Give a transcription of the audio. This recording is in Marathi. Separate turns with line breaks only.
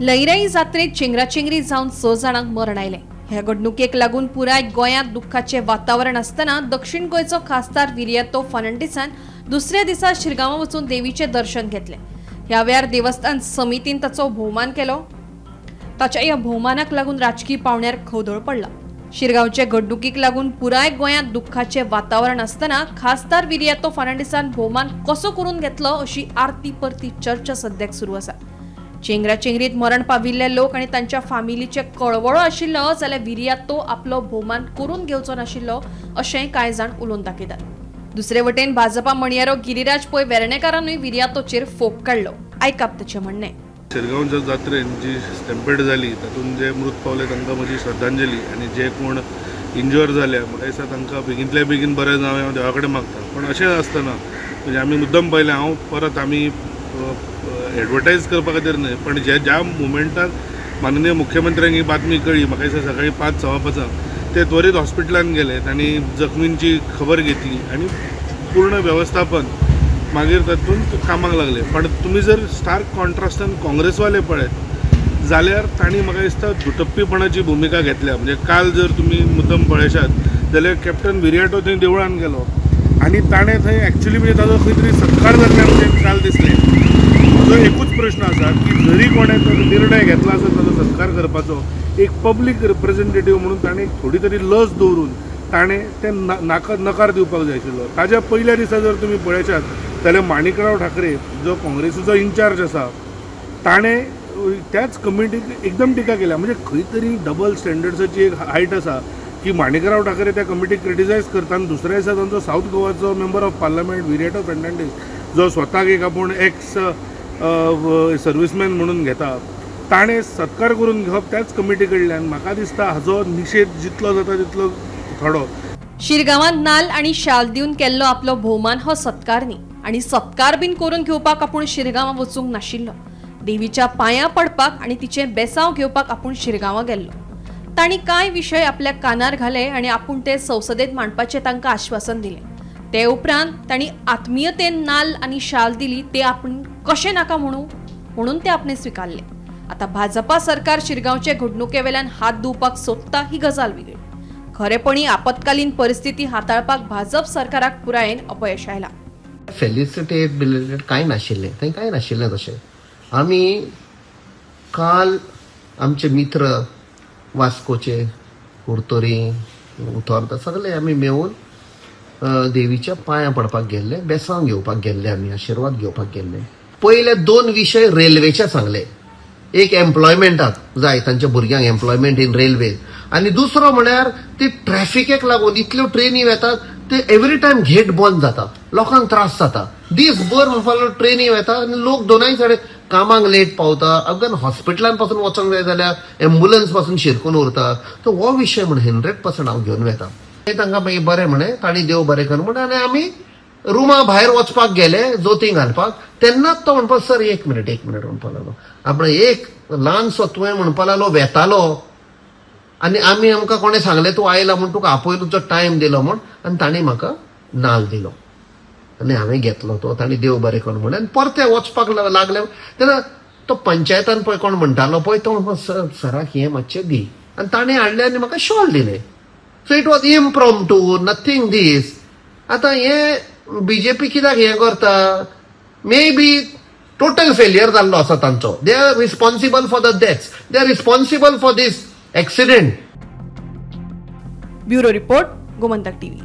लईराई जात्रेत चेंगराचेंगरी जावन 6 जाणांक मरण आयले। ह्या घडणुकेक लागून पुराय गोंयांत दुख्खाचे वातावरण असताना दक्षिण गोंयचो खासदार विरियातो फर्नांडिसान दुसऱ्या दिसा शिरगांवा वचून देवीचे दर्शन घेतले। ह्या वेळार देवस्थान समितीन ताचो भोवमान केलो। ताच्या ह्या भोवमानाक लागून राजकीय पावण्यार खवदळ पडला। शिरगांवचे घडणुकीक लागून पुराय गोंयांत दुख्खाचे वातावरण असताना खासदार विरियातो फर्नांडिसान भोवमान कसो करून घेतलो अशी आरती परती चर्चा सद्याक सुरू आसा। चेंगराचेंगरीत मरण पाविल्ले लोक आणि तांच्या फॅमिलीचे कळवळो आशिल्लो जाल्यार विरियातो आपलो भोवमान करून घेवचो नाशिल्लो अशें कांय जाण उलोवन दाखयतात। दुसरे वटेन भाजपा म्हणयारो गिरिराज पै वेर्णेकारांनी विरियातोचेर फोग काडलो। आयकाप ताचें म्हणणें।
शिरगांवच्या जात्रेन जी स्टॅम्पेड जाली तातूंत जे मृत पावले तांकां म्हजी श्रद्धांजली आनी जे कोण इंजर जाले म्हाका दिसता तांकां बेगिंतल्या बेगीन बरें जावं हांव देवा कडेन मागता। पण अशें आसतना म्हणजे आमी मुद्दम पयलें हांव परत आमी एडवर्टायज करपा खातीर न्हय पण ज्या मुमेंटाक माननीय मुख्यमंत्र्यांक ही बातमी कळ्ळी म्हाका दिसता सकाळी 5:15 ते त्वरीत हॉस्पिटलांत गेले। तांणी जखमींची खबर घेतली आनी पूर्ण व्यवस्थापन मागीर तातूंत कामाक लागले। पण तुमी जर स्टार्क कॉन्ट्रास्टान काँग्रेसवाले पळयत जाल्यार तांणी म्हाका दिसता दुटप्पीपणाची भुमिका घेतल्या। म्हणजे काल जर तुमी मुद्दम पळयशात जाल्यार कॅप्टन विरियाटो थंय देवळान गेलो आनी ताणें थंय एक्चुअली म्हणजे ताजो खंय तरी सत्कार जाल्ल्या म्हणजे काल दिसलें। म्हजो एकूच प्रश्न आसा की जरी कोणें तो निर्णय घेतला आसत ताजो सत्कार करपाचो एक पब्लीक रिप्रेझेंटेटिव्ह म्हणून ताणें थोडी तरी लज दवरून ताणें तें नकार दिवपाक जाय आशिल्लो। ताज्या पयल्या दिसा जर तुमी पळयशात जाल्यार माणिकराव ठाकरे जो काँग्रेसीचो इन्चार्ज आसा ताणें त्याच कमिटीक एकदम टिका केल्या। म्हणजे खंय तरी डबल स्टँडर्ड्साची एक हायट आसा की माणिकराव ठाकरे त्या कमिटीक क्रिटिसायज करता आनी दुसऱ्या दिसा तांचो साऊथ गोवाचो member of parliament Viriato Fernandes जो स्वताक एक आपूण एक्स सर्विसमॅन म्हणून घेता ताणें सत्कार करून घेवप त्याच कमिटी कडल्यान म्हाका दिसता हाजो निशेध जितलो जाता तितलो थोडो।
शिरगांवांत नाल्ल आनी शाल दिवन केल्लो आपलो भोवमान हो सत्कार न्ही आनी सत्कार बीन करून घेवपाक आपूण शिरगांवा वचूंक नाशिल्लो। देवीच्या पांयां पडपाक आनी तिचें बेसांव घेवपाक आपूण शिरगांवा गेल्लो। तांणी कांय विशय आपल्या कानार घाले आनी आपूण ते संसदेत मांडपाचें तांकां आश्वासन दिलें। ते उपरांत तांणी आत्मीयतेन नाल्ल आनी शाल दिली ते आपूण कशें नाका म्हणून ते आपणे स्विकारले। आता भाजपा सरकार शिरगांवचे घडणुके वेल्यान हात धुवपाक सोदता ही गजाल वेगळी। खरेपणी आपत्कालीन परिस्थिती हाताळपाक भाजप सरकाराक पुरायेन अपयश आयला।
फेलिसिटी बिलेटेड कांय नाशिल्लें थंय कांय नाशिल्लें तशें। आमी काल आमचे मित्र वास्कोचे कुर्तोरी उतोर्दा सगळे आमी मेळून देवीच्या पांयां पडपाक गेल्ले, बेसांव घेवपाक गेल्ले, आमी आशिर्वाद घेवपाक गेल्ले। पयले 2 विशय रेल्वेचे सांगले। एक एम्प्लॉयमेंटाक जाय तांच्या भुरग्यांक एम्प्लॉयमेंट इन रेल्वे आनी दुसरो म्हळ्यार ती ट्रॅफिकेक लागून इतल्यो ट्रेनी येतात ते एवरी टायम गेट बंद जाता, लोकांक त्रास जाता। दीसभर म्हणपाक ट्रेनी येता आनी लोक दोनाय सायड कामाक लेट पावता। अगन हॉस्पिटलान पासून वचोंक जाय जाल्यार एम्ब्युलन्स पासून शिरकून उरता। तो हो विशय म्हण 100% हांव घेवन वेता। तांकां मागीर बरें म्हणे तांणी देव बरें कर म्हण आनी आमी रुमा भायर वचपाक गेले जोतीं घालपाक तेन्नाच तो म्हणपाक सर एक मिनट म्हणपाक लागलो। आपण एक ल्हानसो तुवें म्हणपाक लागलो वेतालो आनी आमकां कोणें सांगलें तूं आयला म्हूण तुका आपोवपाचो टायम दिलो म्हूण आनी तांणी म्हाका नाल्ल दिलो आनी हांवें घेतलो तो। तांणी देव बरें कर म्हण आनी परते वचपाक लागले तेन्ना तो पंचायतान पळय कोण म्हणटालो पळय तो म्हणपाक सराक हें मातशें दी आनी ताणें हाडलें आनी म्हाका शॉल दिलें। So it was impromptu nothing this. आतां हें बीजेपी कित्याक हें करता? मे बी टोटल फेलियर जाल्लो आसा तांचो। They are responsible for the deaths, they are responsible for these accident.
Bureau report, Gomantak TV.